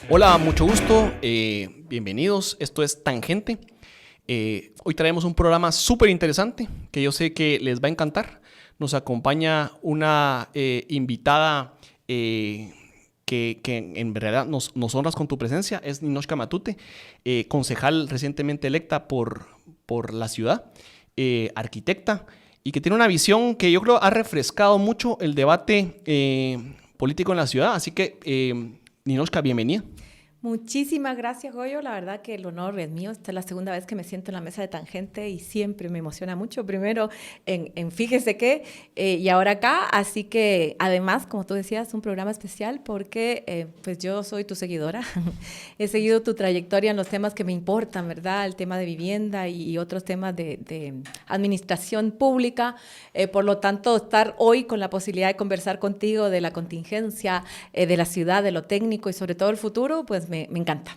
Hola, mucho gusto, bienvenidos, esto es Tangente. Hoy traemos un programa súper interesante que yo sé que les va a encantar. Nos acompaña una invitada que en verdad nos honras con tu presencia, es Ninochka Matute, concejal recientemente electa por la ciudad, arquitecta, y que tiene una visión que yo creo ha refrescado mucho el debate político en la ciudad. Así que, Ninochka, bienvenida. Muchísimas gracias, Goyo. La verdad que el honor es mío. Esta es la segunda vez que me siento en la mesa de Tangente y siempre me emociona mucho. Primero en Fíjese qué y ahora acá. Así que además, como tú decías, un programa especial porque pues yo soy tu seguidora. He seguido tu trayectoria en los temas que me importan, ¿verdad? El tema de vivienda y otros temas de administración pública. Por lo tanto, estar hoy con la posibilidad de conversar contigo de la contingencia, de la ciudad, de lo técnico y sobre todo el futuro, pues me encanta.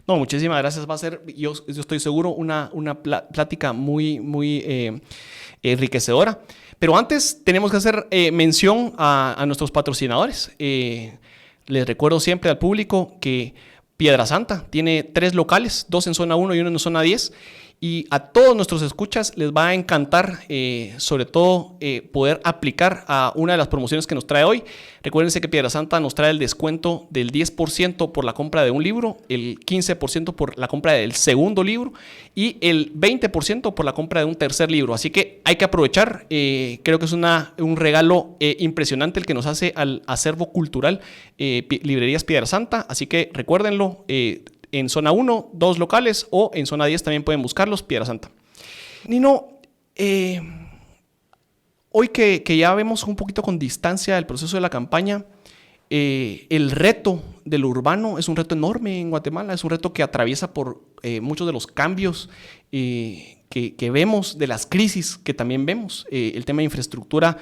No, muchísimas gracias. Va a ser, yo estoy seguro, una plática muy enriquecedora. Pero antes tenemos que hacer mención a nuestros patrocinadores. Les recuerdo siempre al público que Piedrasanta tiene 3 locales, 2 en zona 1 y 1 en zona 10. Y a todos nuestros escuchas les va a encantar, sobre todo, poder aplicar a una de las promociones que nos trae hoy. Recuérdense que Piedrasanta nos trae el descuento del 10% por la compra de un libro, el 15% por la compra del segundo libro y el 20% por la compra de un tercer libro. Así que hay que aprovechar. Creo que es un regalo impresionante el que nos hace al acervo cultural Librerías Piedrasanta. Así que recuérdenlo. En zona 1, 2 locales, o en zona 10 también pueden buscarlos, Piedrasanta. Nino, hoy que ya vemos un poquito con distancia el proceso de la campaña, el reto de lo urbano es un reto enorme en Guatemala, es un reto que atraviesa por muchos de los cambios que vemos, de las crisis que también vemos. El tema de infraestructura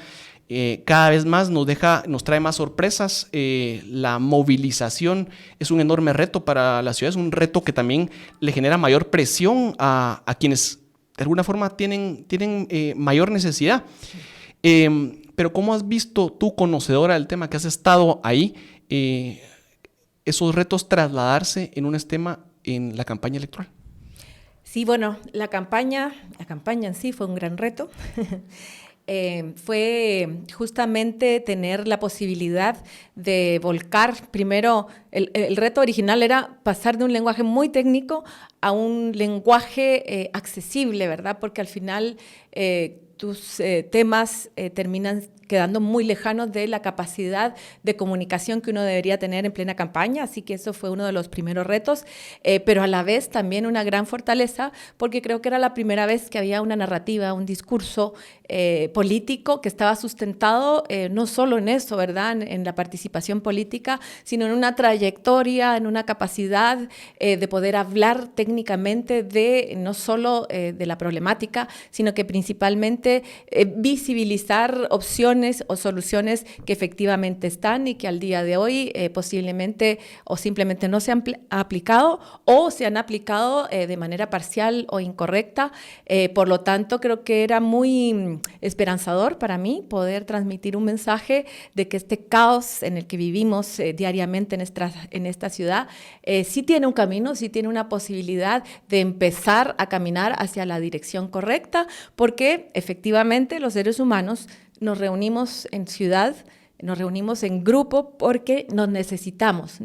cada vez más nos trae más sorpresas. La movilización es un enorme reto para la ciudad, es un reto que también le genera mayor presión a quienes de alguna forma tienen mayor necesidad. Pero ¿cómo has visto tú, conocedora del tema, que has estado ahí, esos retos trasladarse en un tema en la campaña electoral? Sí, bueno, la campaña en sí fue un gran reto. Fue justamente tener la posibilidad de volcar. Primero, el reto original era pasar de un lenguaje muy técnico a un lenguaje accesible, ¿verdad? Porque al final tus temas terminan quedando muy lejanos de la capacidad de comunicación que uno debería tener en plena campaña, así que eso fue uno de los primeros retos, pero a la vez también una gran fortaleza, porque creo que era la primera vez que había una narrativa, un discurso político que estaba sustentado no solo en eso, ¿verdad?, en la participación política, sino en una trayectoria, en una capacidad de poder hablar técnicamente de no solo de la problemática, sino que principalmente visibilizar opciones o soluciones que efectivamente están y que al día de hoy posiblemente o simplemente no se han aplicado o se han aplicado de manera parcial o incorrecta. Por lo tanto, creo que era muy esperanzador para mí poder transmitir un mensaje de que este caos en el que vivimos diariamente en esta ciudad sí tiene un camino, sí tiene una posibilidad de empezar a caminar hacia la dirección correcta, porque efectivamente los seres humanos nos reunimos en ciudad, nos reunimos en grupo porque nos necesitamos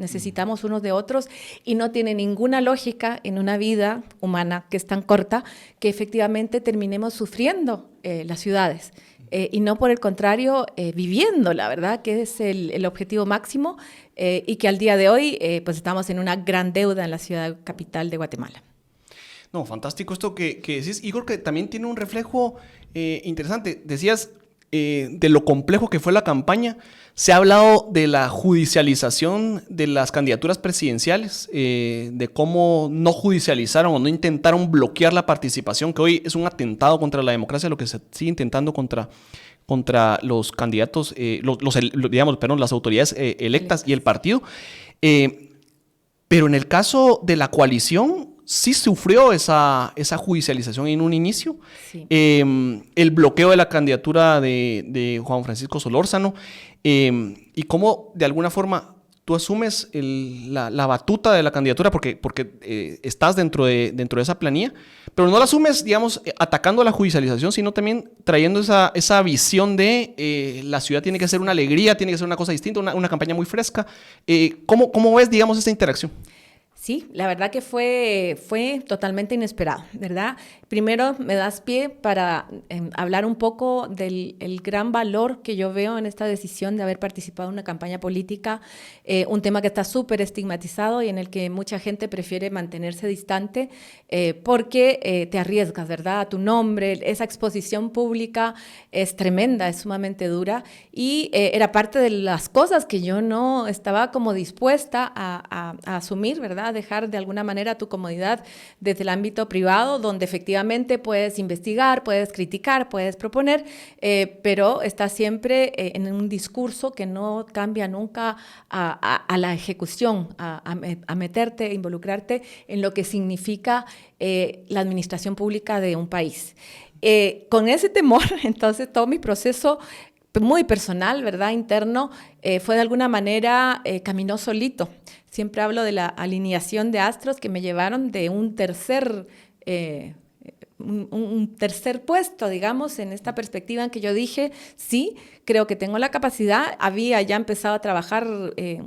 unos de otros y no tiene ninguna lógica en una vida humana que es tan corta que efectivamente terminemos sufriendo las ciudades y no por el contrario viviendo, la verdad que es el objetivo máximo y que al día de hoy pues estamos en una gran deuda en la ciudad capital de Guatemala. No, fantástico esto que decís. Y creo que también tiene un reflejo interesante. Decías de lo complejo que fue la campaña. Se ha hablado de la judicialización de las candidaturas presidenciales, de cómo no judicializaron o no intentaron bloquear la participación, que hoy es un atentado contra la democracia, lo que se sigue intentando contra los candidatos, las autoridades electas y el partido. Pero en el caso de la coalición, sí sufrió esa judicialización en un inicio. Sí. El bloqueo de la candidatura de Juan Francisco Solórzano, y cómo de alguna forma tú asumes la batuta de la candidatura porque estás dentro de esa planilla, pero no la asumes, digamos, atacando la judicialización, sino también trayendo esa visión de la ciudad tiene que ser una alegría, tiene que ser una cosa distinta, una campaña muy fresca. ¿Cómo ves, digamos, esta interacción? Sí, la verdad que fue totalmente inesperado, ¿verdad? Primero me das pie para hablar un poco del gran valor que yo veo en esta decisión de haber participado en una campaña política, un tema que está súper estigmatizado y en el que mucha gente prefiere mantenerse distante porque te arriesgas, ¿verdad? A tu nombre, esa exposición pública es tremenda, es sumamente dura y era parte de las cosas que yo no estaba como dispuesta a asumir, ¿verdad? Dejar de alguna manera tu comodidad desde el ámbito privado, donde efectivamente puedes investigar, puedes criticar, puedes proponer, pero estás siempre en un discurso que no cambia nunca a la ejecución, a meterte, involucrarte en lo que significa la administración pública de un país. Con ese temor, entonces, todo mi proceso muy personal, ¿verdad? Interno, fue de alguna manera, caminó solito. Siempre hablo de la alineación de astros que me llevaron de un tercer puesto, digamos, en esta perspectiva en que yo dije, sí, creo que tengo la capacidad. Había ya empezado a trabajar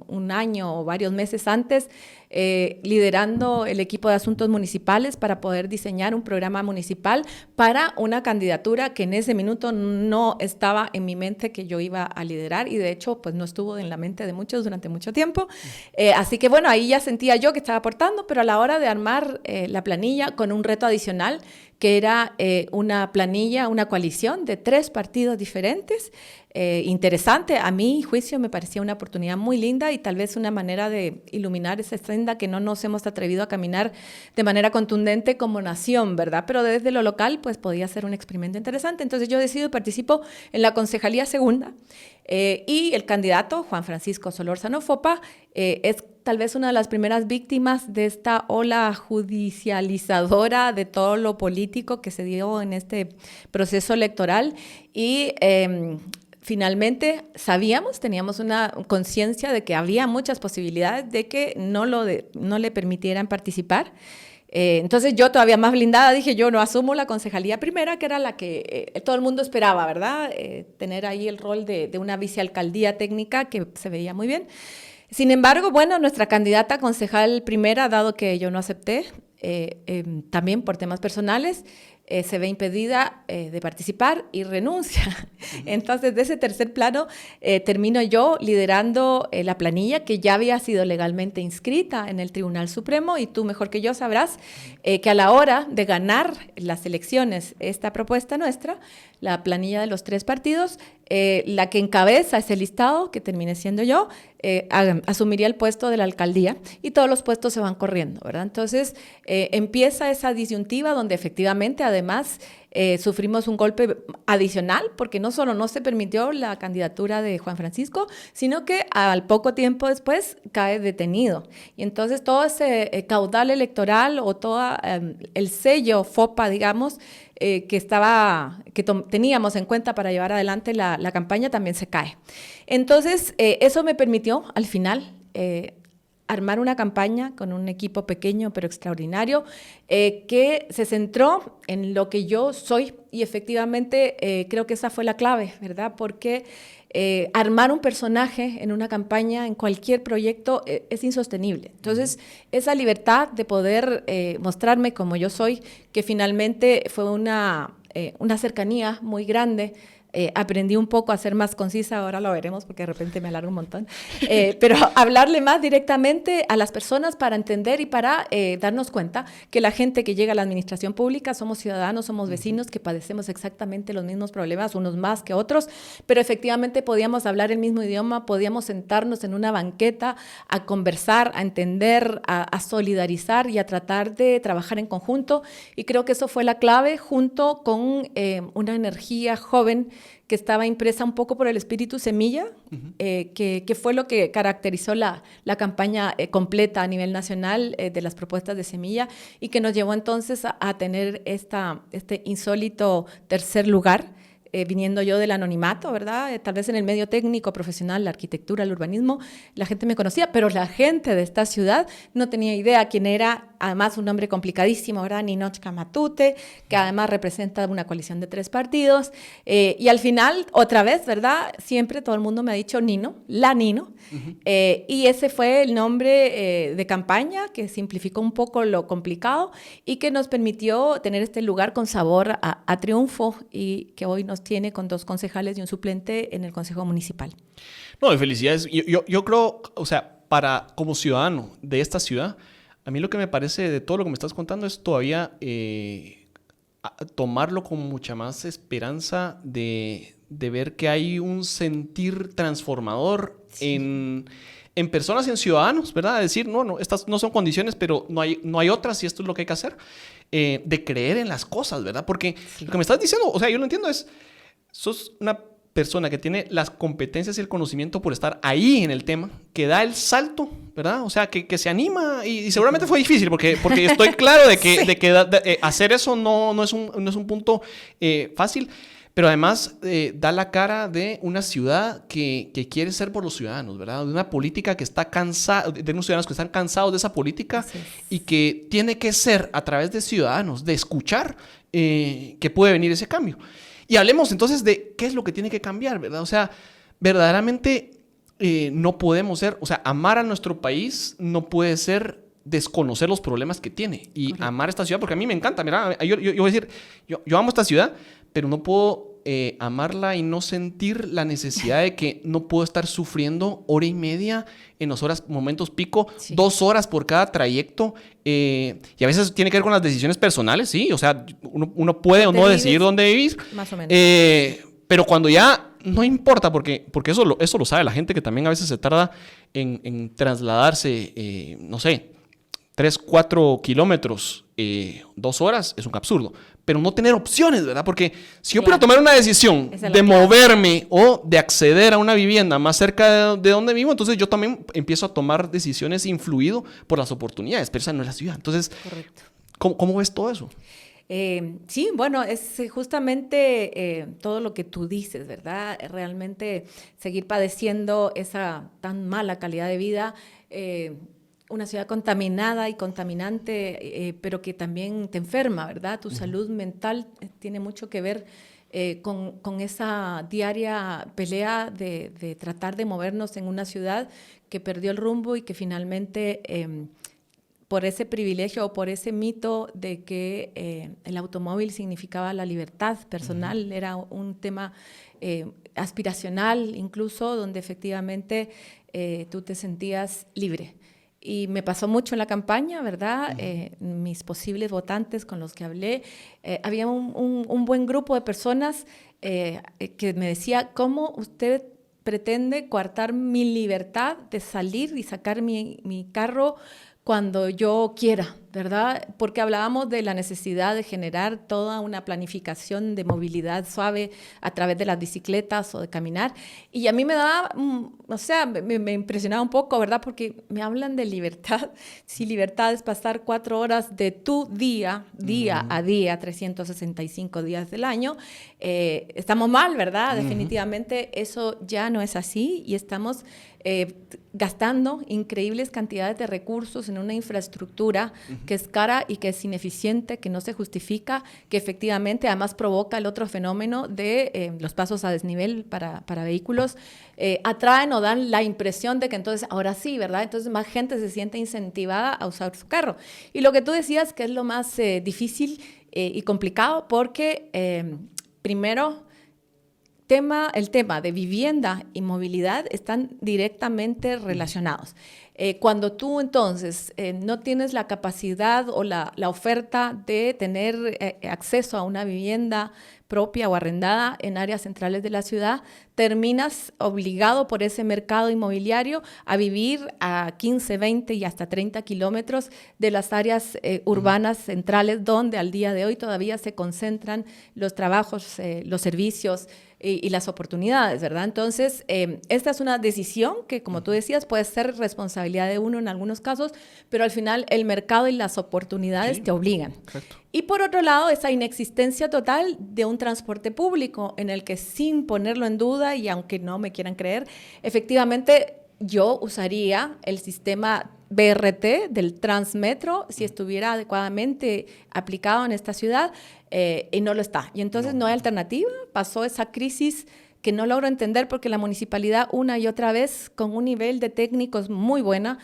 un año o varios meses antes, liderando el equipo de asuntos municipales para poder diseñar un programa municipal para una candidatura que en ese minuto no estaba en mi mente que yo iba a liderar y de hecho pues no estuvo en la mente de muchos durante mucho tiempo. Así que bueno, ahí ya sentía yo que estaba aportando, pero a la hora de armar la planilla con un reto adicional que era una planilla, una coalición de 3 partidos diferentes, interesante. A mi juicio me parecía una oportunidad muy linda y tal vez una manera de iluminar esa senda que no nos hemos atrevido a caminar de manera contundente como nación, ¿verdad? Pero desde lo local pues podía ser un experimento interesante. Entonces yo decido y participo en la Concejalía Segunda y el candidato, Juan Francisco Solórzano Fopa, es tal vez una de las primeras víctimas de esta ola judicializadora de todo lo político que se dio en este proceso electoral y finalmente teníamos una conciencia de que había muchas posibilidades de que no le permitieran participar. Entonces yo todavía más blindada dije, yo no asumo la concejalía primera, que era la que todo el mundo esperaba, ¿verdad? Tener ahí el rol de una vicealcaldía técnica que se veía muy bien. Sin embargo, bueno, nuestra candidata concejal primera, dado que yo no acepté, también por temas personales, se ve impedida de participar y renuncia. Entonces, de ese tercer plano, termino yo liderando la planilla que ya había sido legalmente inscrita en el Tribunal Supremo y tú mejor que yo sabrás que a la hora de ganar las elecciones, esta propuesta nuestra, la planilla de los 3 partidos, la que encabeza ese listado, que termine siendo yo, asumiría el puesto de la alcaldía y todos los puestos se van corriendo, ¿verdad? Entonces, empieza esa disyuntiva donde efectivamente, además, sufrimos un golpe adicional porque no solo no se permitió la candidatura de Juan Francisco, sino que al poco tiempo después cae detenido. Y entonces todo ese caudal electoral o todo el sello FOPA, digamos, que teníamos en cuenta para llevar adelante la campaña también se cae. Entonces, eso me permitió al final armar una campaña con un equipo pequeño pero extraordinario que se centró en lo que yo soy y efectivamente creo que esa fue la clave, ¿verdad? Porque armar un personaje en una campaña, en cualquier proyecto, es insostenible. Entonces, esa libertad de poder mostrarme como yo soy, que finalmente fue una cercanía muy grande. Aprendí un poco a ser más concisa, ahora lo veremos porque de repente me alargo un montón, pero hablarle más directamente a las personas para entender y para darnos cuenta que la gente que llega a la administración pública somos ciudadanos, somos vecinos que padecemos exactamente los mismos problemas, unos más que otros, pero efectivamente podíamos hablar el mismo idioma, podíamos sentarnos en una banqueta a conversar, a entender, a solidarizar y a tratar de trabajar en conjunto y creo que eso fue la clave junto con una energía joven que estaba impresa un poco por el espíritu semilla, que fue lo que caracterizó la campaña completa a nivel nacional de las propuestas de semilla y que nos llevó entonces a tener este insólito tercer lugar. Viniendo yo del anonimato, ¿verdad? Tal vez en el medio técnico, profesional, la arquitectura, el urbanismo, la gente me conocía, pero la gente de esta ciudad no tenía idea quién era, además un nombre complicadísimo, ¿verdad? Ninochka Matute, que además representa una coalición de 3 partidos, y al final, otra vez, ¿verdad? Siempre todo el mundo me ha dicho Nino, la Nino, y ese fue el nombre de campaña que simplificó un poco lo complicado y que nos permitió tener este lugar con sabor a triunfo y que hoy nos tiene con 2 concejales y un suplente en el Consejo Municipal. No, de felicidades. Yo creo, o sea, como ciudadano de esta ciudad, a mí lo que me parece de todo lo que me estás contando es todavía tomarlo con mucha más esperanza de ver que hay un sentir transformador en personas y en ciudadanos, ¿verdad? Decir, no, estas no son condiciones, pero no hay otras y esto es lo que hay que hacer. De creer en las cosas, ¿verdad? Porque lo que me estás diciendo, o sea, yo lo entiendo, sos una persona que tiene las competencias y el conocimiento por estar ahí en el tema, que da el salto, ¿verdad? O sea, que se anima y seguramente fue difícil porque estoy claro de que hacer eso no es un punto fácil, pero además da la cara de una ciudad que quiere ser por los ciudadanos, ¿verdad? De una política que está cansada, de unos ciudadanos que están cansados de esa política y que tiene que ser a través de ciudadanos, de escuchar que puede venir ese cambio. Y hablemos entonces de qué es lo que tiene que cambiar, ¿verdad? O sea, verdaderamente no podemos ser, o sea, amar a nuestro país no puede ser desconocer los problemas que tiene y Correcto. Amar esta ciudad, porque a mí me encanta, mira, yo voy a decir, yo amo esta ciudad, pero no puedo amarla y no sentir la necesidad de que no puedo estar sufriendo hora y media en los momentos pico, 2 horas por cada trayecto, y a veces tiene que ver con las decisiones personales, sí, o sea, uno puede o no decidir dónde vivir, más o menos. Pero cuando ya no importa, porque eso lo sabe la gente que también a veces se tarda en trasladarse, no sé, 3, 4 kilómetros, 2 horas, es un absurdo. Pero no tener opciones, ¿verdad? Porque si yo pudiera tomar una decisión de moverme o de acceder a una vivienda más cerca de donde vivo, entonces yo también empiezo a tomar decisiones influido por las oportunidades, pero esa no es la ciudad. Entonces, ¿cómo ves todo eso? Sí, bueno, es justamente todo lo que tú dices, ¿verdad? Realmente seguir padeciendo esa tan mala calidad de vida, una ciudad contaminada y contaminante, pero que también te enferma, ¿verdad? Tu salud mental tiene mucho que ver con esa diaria pelea de tratar de movernos en una ciudad que perdió el rumbo y que finalmente, por ese privilegio o por ese mito de que el automóvil significaba la libertad personal, era un tema aspiracional incluso, donde efectivamente tú te sentías libre. Y me pasó mucho en la campaña, ¿verdad? Mis posibles votantes con los que hablé, había un buen grupo de personas que me decía, ¿cómo usted pretende coartar mi libertad de salir y sacar mi carro cuando yo quiera, ¿verdad? Porque hablábamos de la necesidad de generar toda una planificación de movilidad suave a través de las bicicletas o de caminar. Y a mí me daba, o sea, me impresionaba un poco, ¿verdad? Porque me hablan de libertad. Si libertad es pasar 4 horas de tu día a día, 365 días del año, estamos mal, ¿verdad? Definitivamente eso ya no es así y estamos gastando increíbles cantidades de recursos en una infraestructura que es cara y que es ineficiente, que no se justifica, que efectivamente además provoca el otro fenómeno de los pasos a desnivel para vehículos, atraen o dan la impresión de que entonces, ahora sí, ¿verdad? Entonces más gente se siente incentivada a usar su carro. Y lo que tú decías que es lo más difícil y complicado porque primero, el tema de vivienda y movilidad están directamente relacionados. Cuando tú entonces no tienes la capacidad o la oferta de tener acceso a una vivienda propia o arrendada en áreas centrales de la ciudad, terminas obligado por ese mercado inmobiliario a vivir a 15, 20 y hasta 30 kilómetros de las áreas urbanas centrales donde al día de hoy todavía se concentran los trabajos, los servicios, y las oportunidades, ¿verdad? Entonces, esta es una decisión que, como tú decías, puede ser responsabilidad de uno en algunos casos, pero al final el mercado y las oportunidades te obligan. Correcto. Y por otro lado, esa inexistencia total de un transporte público en el que, sin ponerlo en duda, y aunque no me quieran creer, efectivamente yo usaría el sistema BRT del Transmetro si estuviera adecuadamente aplicado en esta ciudad, y no lo está. Y entonces no hay alternativa. Pasó esa crisis que no logro entender porque la municipalidad una y otra vez, con un nivel de técnicos muy buena,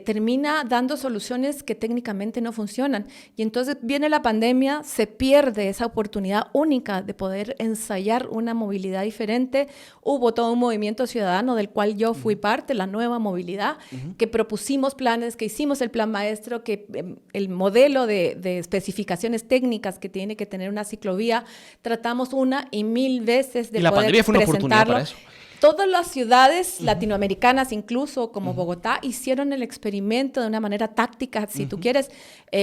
termina dando soluciones que técnicamente no funcionan. Y entonces viene la pandemia, se pierde esa oportunidad única de poder ensayar una movilidad diferente. Hubo todo un movimiento ciudadano del cual yo fui parte, la nueva movilidad, que propusimos planes, que hicimos el plan maestro, que el modelo de especificaciones técnicas que tiene que tener una ciclovía, tratamos una y mil veces de y la poder pandemia fue una oportunidad para eso. Todas las ciudades latinoamericanas, incluso como Bogotá, hicieron el experimento de una manera táctica, si tú quieres,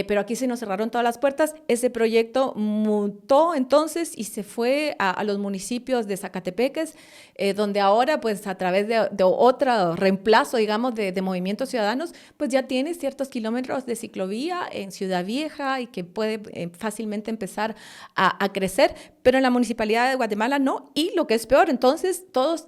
pero aquí se nos cerraron todas las puertas. Ese proyecto mutó entonces y se fue a los municipios de Zacatepeques, donde ahora, pues a través de otro reemplazo, digamos, de movimientos ciudadanos, pues ya tiene ciertos kilómetros de ciclovía en Ciudad Vieja y que puede fácilmente empezar a crecer, pero en la Municipalidad de Guatemala no. Y lo que es peor, entonces todos...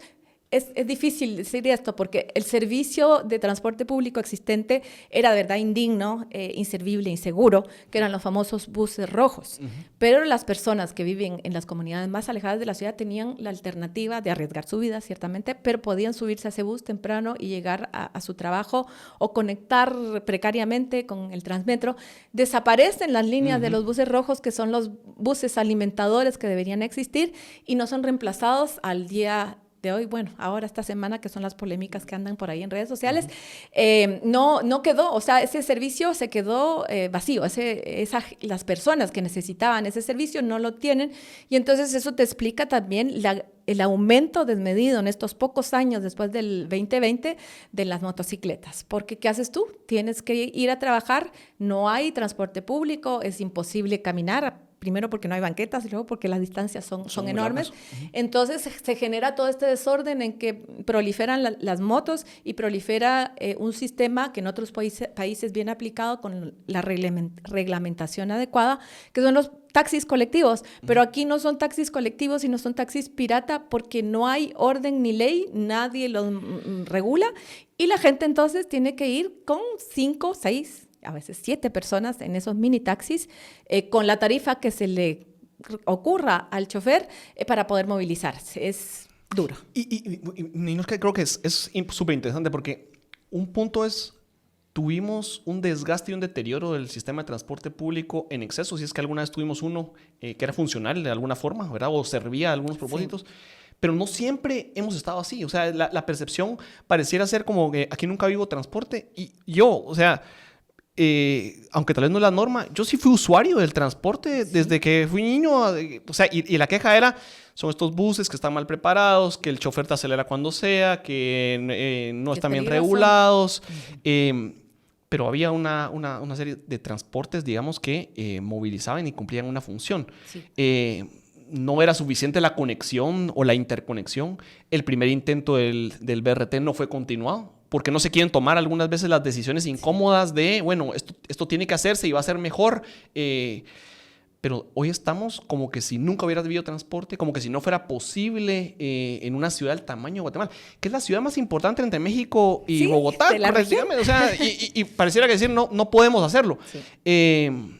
Es difícil decir esto porque el servicio de transporte público existente era de verdad indigno, inservible, inseguro, que eran los famosos buses rojos. Pero las personas que viven en las comunidades más alejadas de la ciudad tenían la alternativa de arriesgar su vida, ciertamente, pero podían subirse a ese bus temprano y llegar a su trabajo o conectar precariamente con el Transmetro. Desaparecen las líneas de los buses rojos, que son los buses alimentadores que deberían existir, y no son reemplazados al día de hoy, bueno, ahora esta semana, que son las polémicas que andan por ahí en redes sociales, no quedó, o sea, ese servicio se quedó vacío, las personas que necesitaban ese servicio no lo tienen, y entonces eso te explica también el aumento desmedido en estos pocos años después del 2020 de las motocicletas, porque ¿qué haces tú? Tienes que ir a trabajar, no hay transporte público, es imposible caminar, primero porque no hay banquetas y luego porque las distancias son enormes. Entonces se genera todo este desorden en que proliferan las motos y prolifera un sistema que en otros países viene aplicado con la reglamentación adecuada, que son los taxis colectivos, pero aquí no son taxis colectivos, sino son taxis pirata porque no hay orden ni ley, nadie los regula, y la gente entonces tiene que ir con 5, 6, a veces 7 personas en esos mini taxis, con la tarifa que se le ocurra al chofer para poder movilizarse. Es duro. Y no, es que creo que es súper interesante porque un punto es, tuvimos un desgaste y un deterioro del sistema de transporte público en exceso, si es que alguna vez tuvimos uno que era funcional de alguna forma, ¿verdad? O servía a algunos propósitos. Sí. Pero no siempre hemos estado así. O sea, la percepción pareciera ser como que aquí nunca vivo transporte. Y yo, o sea... aunque tal vez no es la norma, yo sí fui usuario del transporte desde que fui niño, o sea, y la queja era, son estos buses que están mal preparados, que el chofer te acelera cuando sea, que no están bien regulados, pero había una serie de transportes, digamos, que movilizaban y cumplían una función. Sí. No era suficiente la conexión o la interconexión. El primer intento del BRT no fue continuado, porque no se quieren tomar algunas veces las decisiones incómodas de, bueno, esto tiene que hacerse y va a ser mejor. Pero hoy estamos como que si nunca hubieras vivido transporte, como que si no fuera posible en una ciudad del tamaño de Guatemala, que es la ciudad más importante entre México y Bogotá. De la región. O sea, y pareciera que decir, no podemos hacerlo. Sí.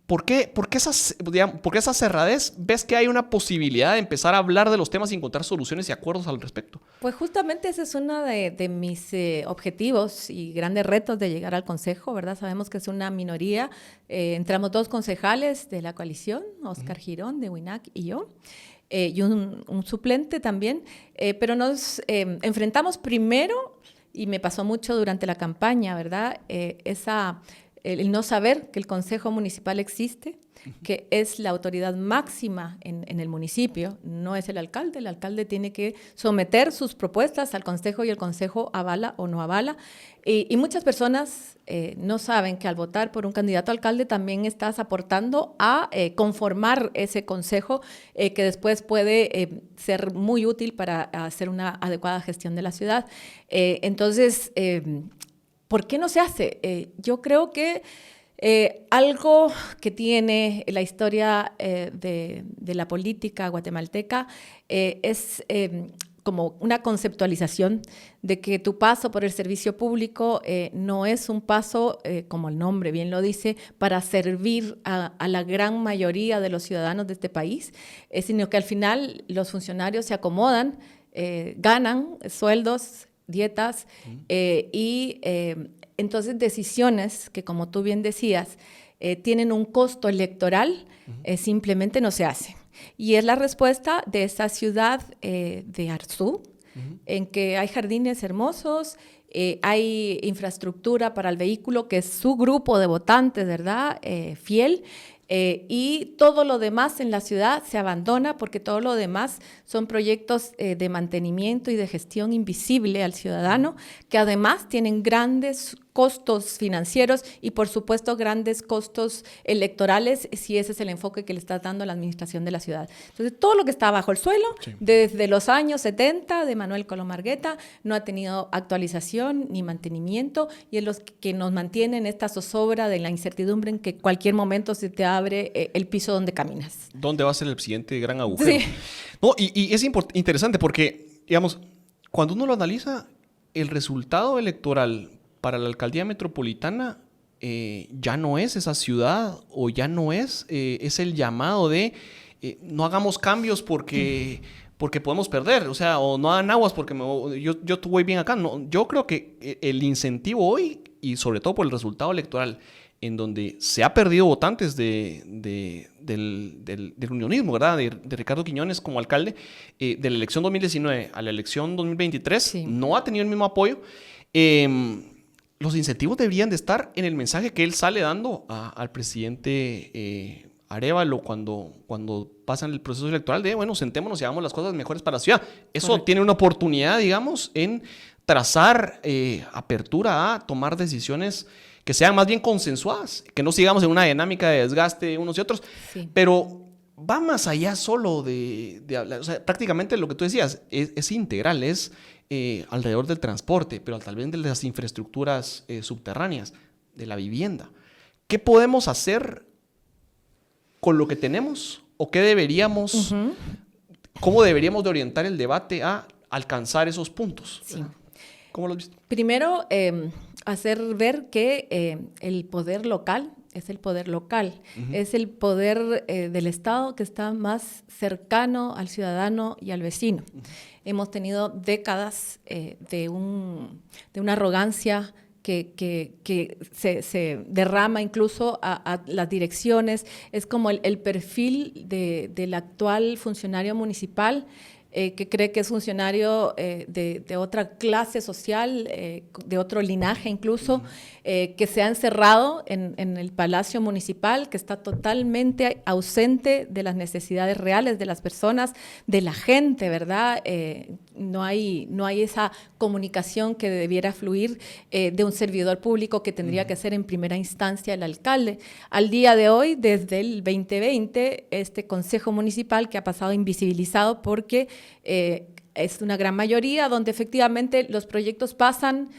¿Por qué esa cerradez ves que hay una posibilidad de empezar a hablar de los temas y encontrar soluciones y acuerdos al respecto? Pues justamente ese es uno de mis objetivos y grandes retos de llegar al Consejo, ¿verdad? Sabemos que es una minoría. Entramos 2 concejales de la coalición, Óscar Girón de WINAC y yo, y un suplente también, pero nos enfrentamos primero, y me pasó mucho durante la campaña, ¿verdad? el no saber que el Consejo Municipal existe, que es la autoridad máxima en el municipio, no es el alcalde tiene que someter sus propuestas al Consejo y el Consejo avala o no avala. Y muchas personas no saben que al votar por un candidato a alcalde también estás aportando a conformar ese consejo que después puede ser muy útil para hacer una adecuada gestión de la ciudad. Entonces, ¿por qué no se hace? Yo creo que algo que tiene la historia de la política guatemalteca es como una conceptualización de que tu paso por el servicio público no es un paso, como el nombre bien lo dice, para servir a la gran mayoría de los ciudadanos de este país, sino que al final los funcionarios se acomodan, ganan sueldos, dietas entonces decisiones que, como tú bien decías, tienen un costo electoral, simplemente no se hacen. Y es la respuesta de esa ciudad de Arzú, en que hay jardines hermosos, hay infraestructura para el vehículo, que es su grupo de votantes, ¿verdad? Fiel. Y todo lo demás en la ciudad se abandona porque todo lo demás son proyectos de mantenimiento y de gestión invisible al ciudadano, que además tienen grandes costos financieros y, por supuesto, grandes costos electorales, si ese es el enfoque que le está dando la administración de la ciudad. Entonces, todo lo que está bajo el suelo, sí, desde los años 70 de Manuel Colomargueta, no ha tenido actualización ni mantenimiento, y es los que nos mantienen esta zozobra de la incertidumbre en que cualquier momento se te abre el piso donde caminas. ¿Dónde va a ser el siguiente gran agujero? Sí. No, y es interesante porque, digamos, cuando uno lo analiza, el resultado electoral para la alcaldía metropolitana ya no es esa ciudad, o ya no es el llamado de no hagamos cambios porque podemos perder, o sea, o no hagan aguas porque yo voy bien acá. No, yo creo que el incentivo hoy, y sobre todo por el resultado electoral, en donde se ha perdido votantes del unionismo, ¿verdad? De Ricardo Quiñones como alcalde, de la elección 2019 a la elección 2023, sí, no ha tenido el mismo apoyo. Los incentivos deberían de estar en el mensaje que él sale dando al presidente Arévalo cuando pasan el proceso electoral de, bueno, sentémonos y hagamos las cosas mejores para la ciudad. Eso correcto. Tiene una oportunidad, digamos, en trazar apertura a tomar decisiones que sean más bien consensuadas, que no sigamos en una dinámica de desgaste de unos y otros, sí, pero va más allá solo de hablar. O sea, prácticamente lo que tú decías es integral, es alrededor del transporte, pero tal vez de las infraestructuras subterráneas, de la vivienda. ¿Qué podemos hacer con lo que tenemos? ¿O qué deberíamos, cómo deberíamos de orientar el debate a alcanzar esos puntos? Sí. ¿Cómo lo has visto? Primero, hacer ver que el poder local es el poder local, es el poder del Estado que está más cercano al ciudadano y al vecino. Hemos tenido décadas de una arrogancia que se derrama incluso a las direcciones. Es como el perfil del actual funcionario municipal, que cree que es funcionario de otra clase social, de otro linaje incluso, que se ha encerrado en el Palacio Municipal, que está totalmente ausente de las necesidades reales de las personas, de la gente, ¿verdad? No hay esa comunicación que debiera fluir de un servidor público que tendría que ser en primera instancia el alcalde. Al día de hoy, desde el 2020, este Consejo Municipal que ha pasado invisibilizado porque es una gran mayoría donde efectivamente los proyectos pasan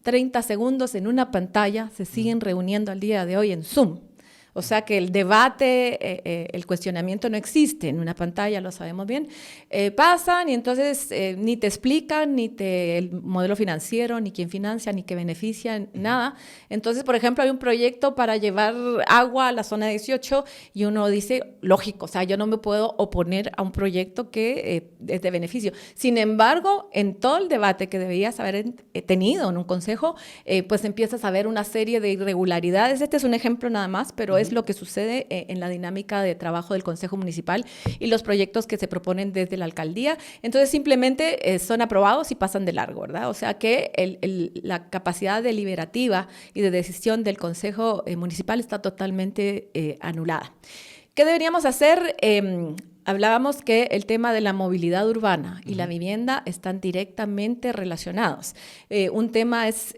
30 segundos en una pantalla, se siguen reuniendo al día de hoy en Zoom. O sea que el debate, el cuestionamiento no existe en una pantalla, lo sabemos bien. Pasan y entonces ni te explican, el modelo financiero, ni quién financia, ni qué beneficia, nada. Entonces, por ejemplo, hay un proyecto para llevar agua a la zona 18 y uno dice, lógico, o sea, yo no me puedo oponer a un proyecto que es de beneficio. Sin embargo, en todo el debate que debías haber tenido en un consejo, pues empiezas a ver una serie de irregularidades. Este es un ejemplo nada más, pero es lo que sucede en la dinámica de trabajo del Consejo Municipal y los proyectos que se proponen desde la alcaldía. Entonces, simplemente son aprobados y pasan de largo, ¿verdad? O sea que la capacidad deliberativa y de decisión del Consejo Municipal está totalmente anulada. ¿Qué deberíamos hacer? Hablábamos que el tema de la movilidad urbana y la vivienda están directamente relacionados. Un tema es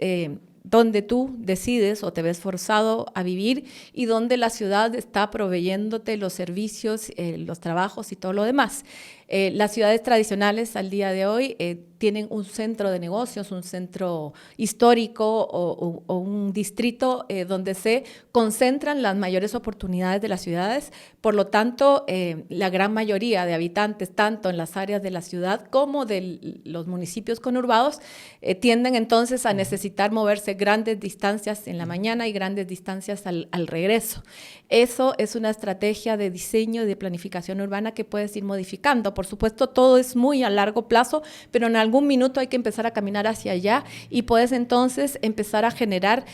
donde tú decides o te ves forzado a vivir y donde la ciudad está proveyéndote los servicios, los trabajos y todo lo demás. Las ciudades tradicionales al día de hoy tienen un centro de negocios, un centro histórico o un distrito donde se concentran las mayores oportunidades de las ciudades. Por lo tanto, la gran mayoría de habitantes, tanto en las áreas de la ciudad como de los municipios conurbados, tienden entonces a necesitar moverse grandes distancias en la mañana y grandes distancias al regreso. Eso es una estrategia de diseño y de planificación urbana que puedes ir modificando. Por supuesto, todo es muy a largo plazo, pero en algún minuto hay que empezar a caminar hacia allá y puedes entonces empezar a generar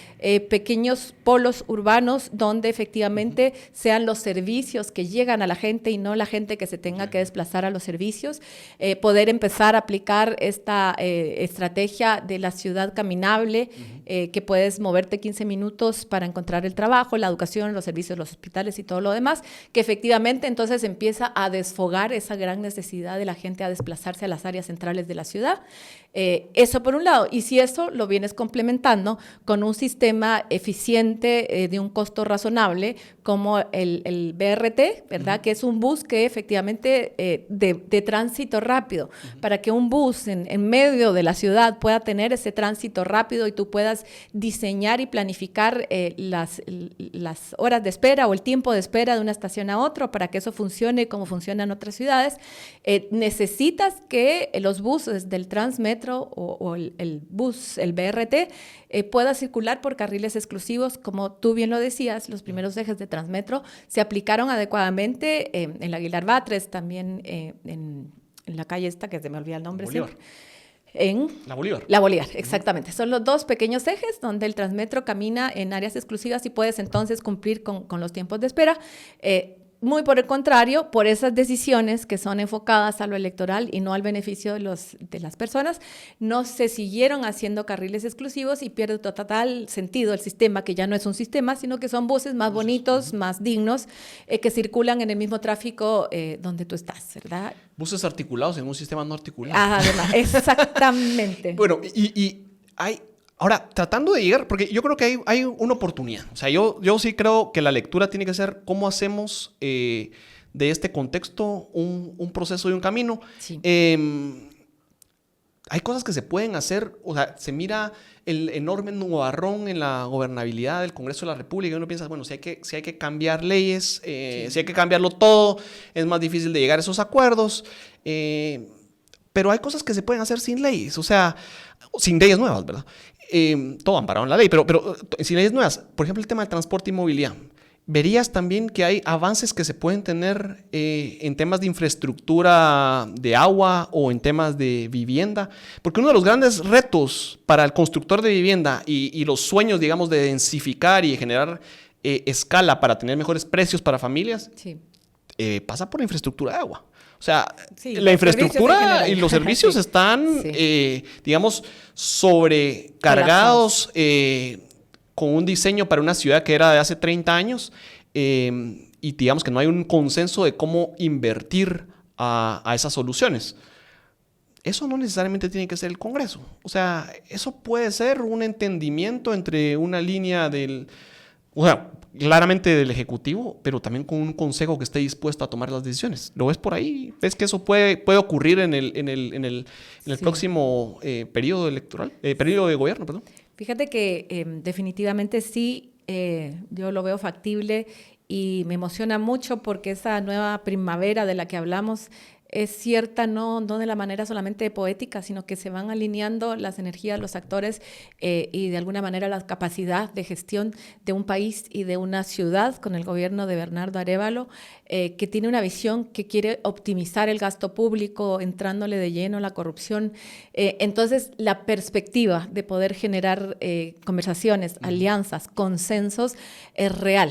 pequeños polos urbanos donde efectivamente sean los servicios que llegan a la gente y no la gente que se tenga que desplazar a los servicios. Poder empezar a aplicar esta estrategia de la ciudad caminable, que puedes moverte 15 minutos para encontrar el trabajo, la educación, los servicios, los hospitales y todo lo demás, que efectivamente entonces empieza a desfogar esa gran necesidad de la gente a desplazarse a las áreas centrales de la ciudad. Eso por un lado, y si eso lo vienes complementando con un sistema eficiente de un costo razonable como el BRT, ¿verdad? Que es un bus que efectivamente de tránsito rápido, para que un bus en medio de la ciudad pueda tener ese tránsito rápido y tú puedas diseñar y planificar las horas de espera o el tiempo de espera de una estación a otra para que eso funcione como funciona en otras ciudades. Necesitas que los buses del Transmetro o el bus, el BRT, pueda circular por carriles exclusivos. Como tú bien lo decías, los primeros ejes de Transmetro se aplicaron adecuadamente en la Aguilar Batres, también en la calle esta, que se me olvida el nombre. Bolívar. En La Bolívar. La Bolívar, exactamente. Son los dos pequeños ejes donde el Transmetro camina en áreas exclusivas y puedes entonces cumplir con los tiempos de espera. Muy por el contrario, por esas decisiones que son enfocadas a lo electoral y no al beneficio de las personas, no se siguieron haciendo carriles exclusivos y pierde total sentido el sistema, que ya no es un sistema, sino que son buses más bonitos, más dignos, que circulan en el mismo tráfico donde tú estás, ¿verdad? Buses articulados en un sistema no articulado. Además, exactamente. Bueno, y hay... Ahora, tratando de llegar, porque yo creo que hay una oportunidad. O sea, yo sí creo que la lectura tiene que ser cómo hacemos de este contexto un proceso y un camino. Sí. Hay cosas que se pueden hacer. O sea, se mira el enorme nubarrón en la gobernabilidad del Congreso de la República y uno piensa, bueno, si hay que cambiar leyes, si hay que cambiarlo todo, es más difícil de llegar a esos acuerdos. Pero hay cosas que se pueden hacer sin leyes, o sea, sin leyes nuevas, ¿verdad? Todo amparado en la ley, pero sin leyes nuevas. Por ejemplo, el tema del transporte y movilidad. Verías también que hay avances que se pueden tener en temas de infraestructura de agua o en temas de vivienda. Porque uno de los grandes retos para el constructor de vivienda y los sueños, digamos, de densificar y generar escala para tener mejores precios para familias, sí, pasa por la infraestructura de agua. O sea, sí, la infraestructura y los servicios sí, están, sí, digamos, sobrecargados con un diseño para una ciudad que era de hace 30 años y digamos que no hay un consenso de cómo invertir a esas soluciones. Eso no necesariamente tiene que ser el Congreso. O sea, eso puede ser un entendimiento entre una línea del... O sea, claramente del Ejecutivo, pero también con un consejo que esté dispuesto a tomar las decisiones. ¿Lo ves por ahí? ¿Ves que eso puede ocurrir en el sí, próximo periodo electoral? Periodo de gobierno, perdón. Fíjate que definitivamente sí, yo lo veo factible y me emociona mucho porque esa nueva primavera de la que hablamos es cierta no de la manera solamente poética, sino que se van alineando las energías, los actores y de alguna manera la capacidad de gestión de un país y de una ciudad con el gobierno de Bernardo Arévalo, que tiene una visión que quiere optimizar el gasto público, entrándole de lleno a la corrupción. Entonces, la perspectiva de poder generar conversaciones, alianzas, consensos es real.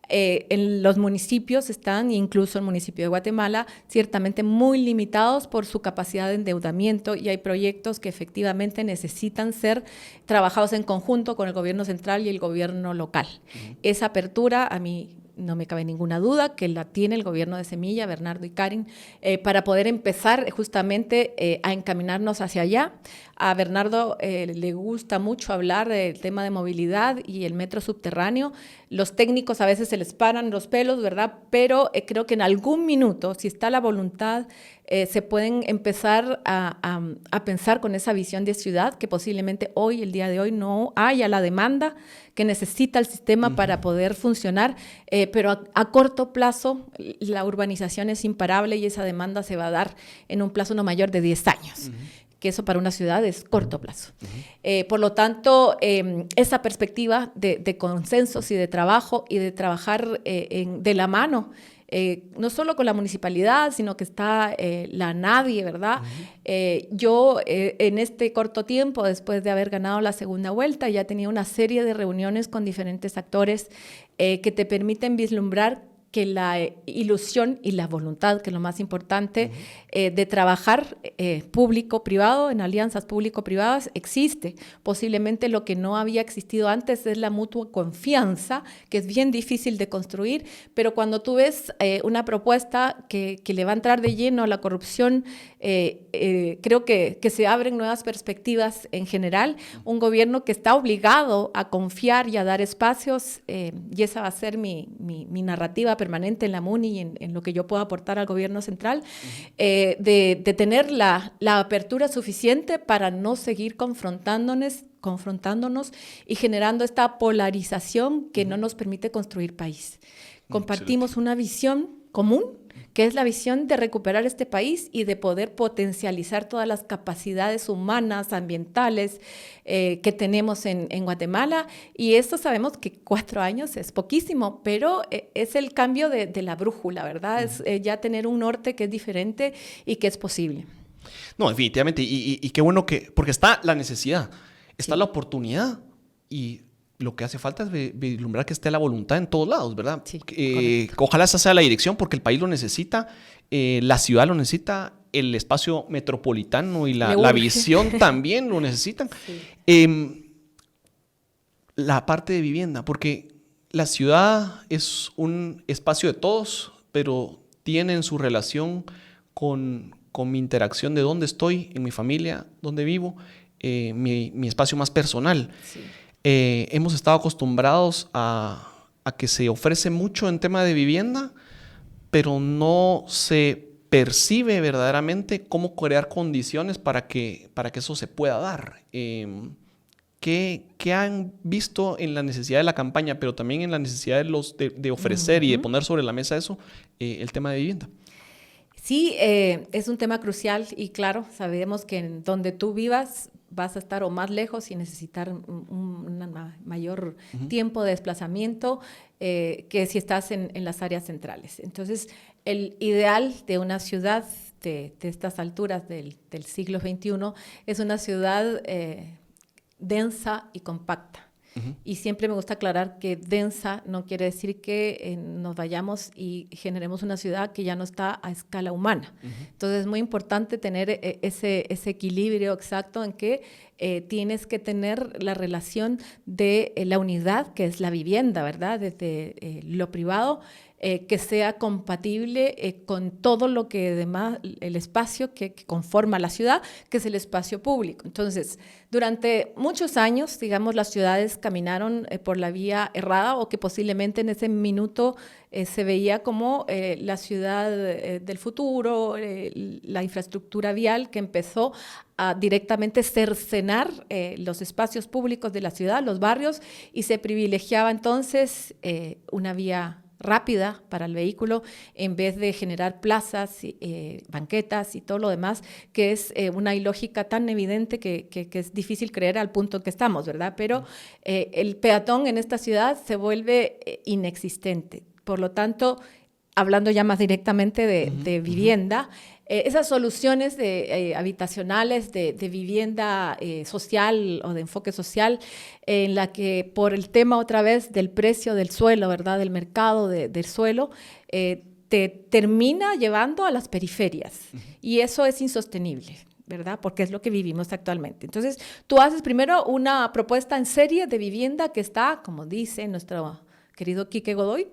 En los municipios están, incluso el municipio de Guatemala, ciertamente muy limitados por su capacidad de endeudamiento y hay proyectos que efectivamente necesitan ser trabajados en conjunto con el gobierno central y el gobierno local. Esa apertura, a mí no me cabe ninguna duda que la tiene el gobierno de Semilla, Bernardo y Karin, para poder empezar justamente a encaminarnos hacia allá. A Bernardo le gusta mucho hablar del tema de movilidad y el metro subterráneo. Los técnicos a veces se les paran los pelos, ¿verdad? Pero creo que en algún minuto, si está la voluntad, se pueden empezar a pensar con esa visión de ciudad que posiblemente hoy, el día de hoy, no haya la demanda que necesita el sistema para poder funcionar, pero a corto plazo la urbanización es imparable y esa demanda se va a dar en un plazo no mayor de 10 años. Que eso para una ciudad es corto plazo. Por lo tanto, esa perspectiva de consensos y de trabajo y de trabajar de la mano, no solo con la municipalidad, sino que está la NADIE, ¿verdad? Yo en este corto tiempo, después de haber ganado la segunda vuelta, ya tenía una serie de reuniones con diferentes actores que te permiten vislumbrar que la ilusión y la voluntad, que es lo más importante, de trabajar público-privado, en alianzas público-privadas, existe. Posiblemente lo que no había existido antes es la mutua confianza, que es bien difícil de construir, pero cuando tú ves una propuesta que le va a entrar de lleno a la corrupción, creo que se abren nuevas perspectivas en general. Un gobierno que está obligado a confiar y a dar espacios, y esa va a ser mi narrativa permanente en la MUNI y en lo que yo puedo aportar al gobierno central, de tener la apertura suficiente para no seguir confrontándonos y generando esta polarización que no nos permite construir país. Compartimos una visión común, que es la visión de recuperar este país y de poder potencializar todas las capacidades humanas, ambientales que tenemos en Guatemala. Y esto sabemos que 4 años es poquísimo, pero es el cambio de la brújula, ¿verdad? Es ya tener un norte que es diferente y que es posible. No, definitivamente. Y qué bueno porque está la necesidad, está la oportunidad y lo que hace falta es vislumbrar que esté la voluntad en todos lados, ¿verdad? Sí, ojalá esa sea la dirección porque el país lo necesita, la ciudad lo necesita, el espacio metropolitano y la visión también lo necesitan. Sí. La parte de vivienda, porque la ciudad es un espacio de todos, pero tienen su relación con mi interacción de dónde estoy, en mi familia, dónde vivo, mi espacio más personal. Sí. Hemos estado acostumbrados a que se ofrece mucho en tema de vivienda, pero no se percibe verdaderamente cómo crear condiciones para que eso se pueda dar. ¿Qué han visto en la necesidad de la campaña, pero también en la necesidad de ofrecer y de poner sobre la mesa eso, el tema de vivienda? Sí, es un tema crucial y claro, sabemos que en donde tú vivas vas a estar o más lejos y necesitar un mayor tiempo de desplazamiento que si estás en las áreas centrales. Entonces, el ideal de una ciudad de estas alturas del siglo XXI es una ciudad densa y compacta. Y siempre me gusta aclarar que densa no quiere decir que nos vayamos y generemos una ciudad que ya no está a escala humana. Entonces es muy importante tener ese equilibrio exacto en que tienes que tener la relación de la unidad, que es la vivienda, ¿verdad? Desde lo privado, que sea compatible con todo lo que demás, el espacio que conforma la ciudad, que es el espacio público. Entonces, durante muchos años, digamos, las ciudades caminaron por la vía errada o que posiblemente en ese minuto se veía como la ciudad del futuro, la infraestructura vial que empezó a directamente cercenar los espacios públicos de la ciudad, los barrios, y se privilegiaba entonces una vía rápida para el vehículo en vez de generar plazas, banquetas y todo lo demás, que es una ilógica tan evidente que es difícil creer al punto en que estamos, ¿verdad? Pero el peatón en esta ciudad se vuelve inexistente. Por lo tanto, hablando ya más directamente de vivienda, esas soluciones habitacionales de vivienda social o de enfoque social, en la que por el tema otra vez del precio del suelo, ¿verdad? Del mercado del suelo, te termina llevando a las periferias. Y eso es insostenible, ¿verdad? Porque es lo que vivimos actualmente. Entonces, tú haces primero una propuesta en serie de vivienda que está, como dice nuestro querido Quique Godoy,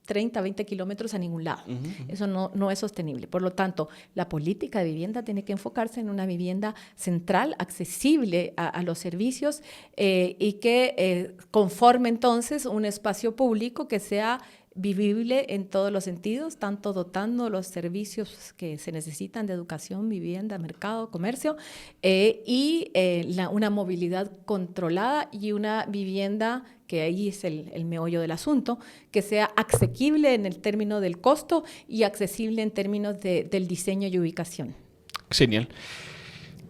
30, 20 kilómetros a ningún lado. Eso no es sostenible. Por lo tanto, la política de vivienda tiene que enfocarse en una vivienda central, accesible a los servicios y que conforme entonces un espacio público que sea vivible en todos los sentidos, tanto dotando los servicios que se necesitan de educación, vivienda, mercado, comercio, y una movilidad controlada y una vivienda, que ahí es el meollo del asunto, que sea asequible en el término del costo y accesible en términos del diseño y ubicación. Genial.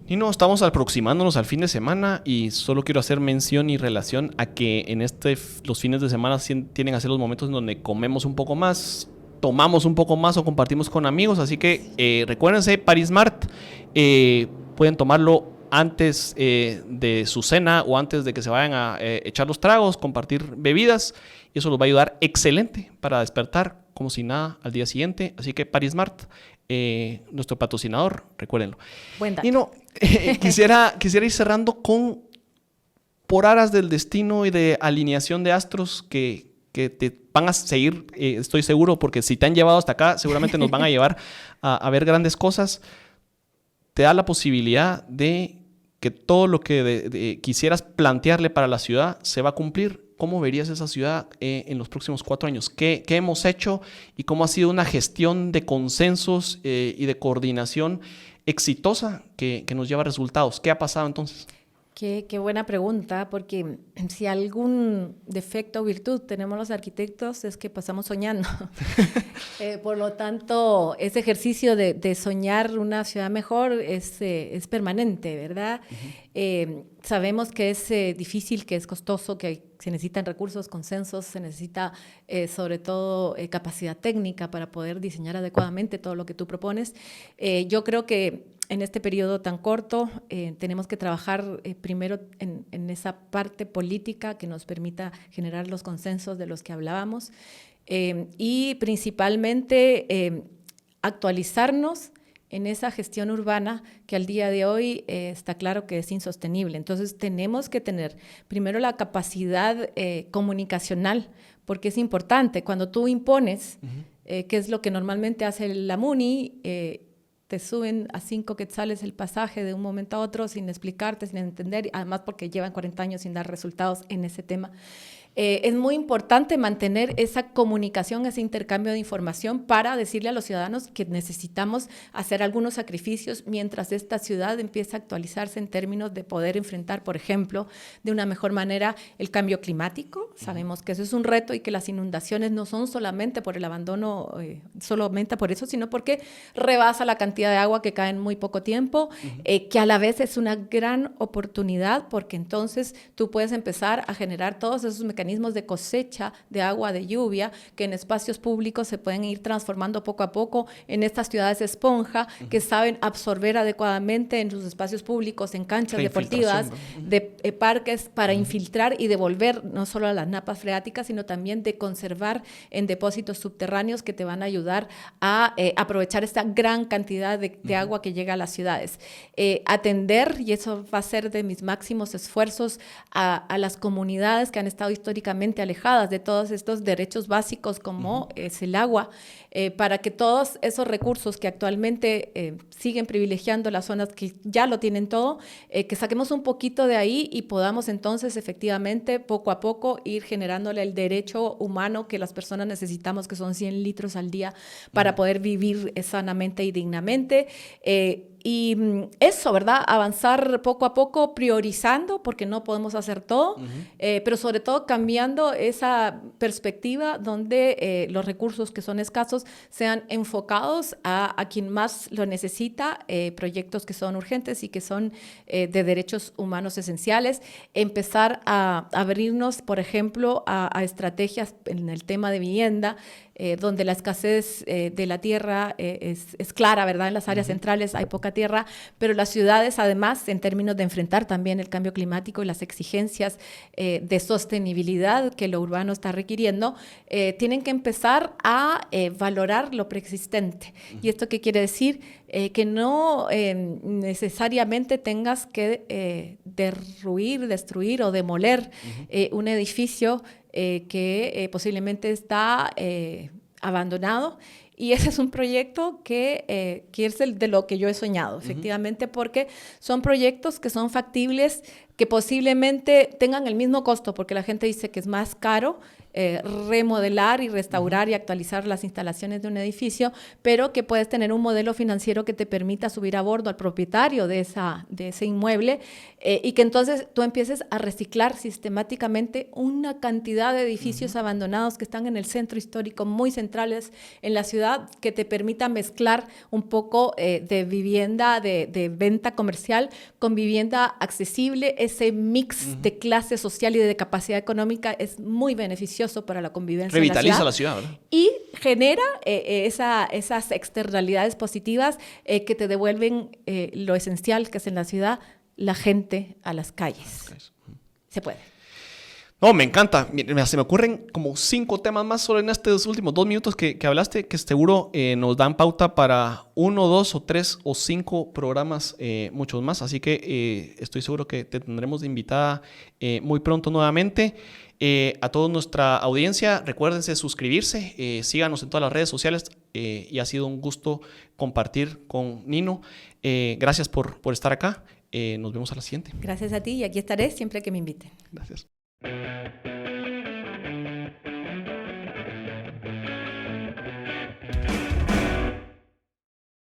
Y no, estamos aproximándonos al fin de semana y solo quiero hacer mención y relación a que en los fines de semana tienen a ser los momentos en donde comemos un poco más, tomamos un poco más o compartimos con amigos. Así que recuérdense, ParisMart, pueden tomarlo antes de su cena o antes de que se vayan a echar los tragos, compartir bebidas. Y eso los va a ayudar excelente para despertar como si nada al día siguiente. Así que ParisMart, nuestro patrocinador, recuérdenlo. Buen dato. Y no, quisiera ir cerrando por aras del destino y de alineación de astros que te van a seguir, estoy seguro, porque si te han llevado hasta acá, seguramente nos van a llevar a ver grandes cosas. Te da la posibilidad de que todo lo que quisieras plantearle para la ciudad se va a cumplir. ¿Cómo verías esa ciudad en los próximos 4 años? ¿Qué hemos hecho y cómo ha sido una gestión de consensos y de coordinación exitosa que nos lleva a resultados? ¿Qué ha pasado entonces? Qué buena pregunta, porque si algún defecto o virtud tenemos los arquitectos es que pasamos soñando. Por lo tanto, ese ejercicio de soñar una ciudad mejor es permanente, ¿verdad? Sabemos que es difícil, que es costoso, que se necesitan recursos, consensos, se necesita sobre todo capacidad técnica para poder diseñar adecuadamente todo lo que tú propones. Yo creo que en este periodo tan corto tenemos que trabajar primero en esa parte política que nos permita generar los consensos de los que hablábamos y principalmente actualizarnos en esa gestión urbana que al día de hoy está claro que es insostenible. Entonces tenemos que tener primero la capacidad comunicacional, porque es importante. Cuando tú impones, que es lo que normalmente hace la MUNI, te suben a 5 quetzales el pasaje de un momento a otro sin explicarte, sin entender, además porque llevan 40 años sin dar resultados en ese tema. Es muy importante mantener esa comunicación, ese intercambio de información para decirle a los ciudadanos que necesitamos hacer algunos sacrificios mientras esta ciudad empieza a actualizarse en términos de poder enfrentar, por ejemplo, de una mejor manera el cambio climático. Sabemos que eso es un reto y que las inundaciones no son solamente por el abandono, solamente por eso, sino porque rebasa la cantidad de agua que cae en muy poco tiempo, que a la vez es una gran oportunidad porque entonces tú puedes empezar a generar todos esos mecanismos de cosecha de agua, de lluvia, que en espacios públicos se pueden ir transformando poco a poco en estas ciudades esponja que saben absorber adecuadamente en sus espacios públicos, en canchas deportivas, de parques para infiltrar y devolver no solo a las napas freáticas, sino también de conservar en depósitos subterráneos que te van a ayudar a aprovechar esta gran cantidad de agua que llega a las ciudades. Atender, y eso va a ser de mis máximos esfuerzos, a las comunidades que han estado históricamente alejadas de todos estos derechos básicos como es el agua, para que todos esos recursos que actualmente siguen privilegiando las zonas que ya lo tienen todo, que saquemos un poquito de ahí y podamos entonces efectivamente poco a poco ir generándole el derecho humano que las personas necesitamos, que son 100 litros al día para poder vivir sanamente y dignamente. Y eso, ¿verdad? Avanzar poco a poco, priorizando, porque no podemos hacer todo, pero sobre todo cambiando esa perspectiva donde los recursos que son escasos sean enfocados a quien más lo necesita, proyectos que son urgentes y que son de derechos humanos esenciales. Empezar a abrirnos, por ejemplo, a estrategias en el tema de vivienda, donde la escasez de la tierra es clara, ¿verdad? En las áreas centrales hay poca tierra, pero las ciudades, además, en términos de enfrentar también el cambio climático y las exigencias de sostenibilidad que lo urbano está requiriendo, tienen que empezar a valorar lo preexistente. ¿Y esto qué quiere decir? Que no necesariamente tengas que derruir, destruir o demoler un edificio que posiblemente está abandonado. Y ese es un proyecto que es de lo que yo he soñado, efectivamente, porque son proyectos que son factibles, que posiblemente tengan el mismo costo, porque la gente dice que es más caro remodelar y restaurar y actualizar las instalaciones de un edificio, pero que puedes tener un modelo financiero que te permita subir a bordo al propietario de ese inmueble y que entonces tú empieces a reciclar sistemáticamente una cantidad de edificios abandonados que están en el centro histórico, muy centrales en la ciudad, que te permita mezclar un poco de vivienda, de venta comercial con vivienda accesible. Ese mix de clase social y de capacidad económica es muy beneficioso para la convivencia. Revitaliza la ciudad, ¿verdad? Y genera esas externalidades positivas que te devuelven lo esencial que es en la ciudad, la gente a las calles. Se puede. No, me encanta. Mira, se me ocurren como 5 temas más solo en estos últimos 2 minutos que hablaste, que seguro nos dan pauta para 1, 2 o 3 o 5 programas, muchos más. Así que estoy seguro que te tendremos de invitada muy pronto nuevamente. A toda nuestra audiencia, recuérdense suscribirse, síganos en todas las redes sociales y ha sido un gusto compartir con Nino. Gracias por estar acá. Nos vemos a la siguiente. Gracias a ti y aquí estaré siempre que me inviten. Gracias.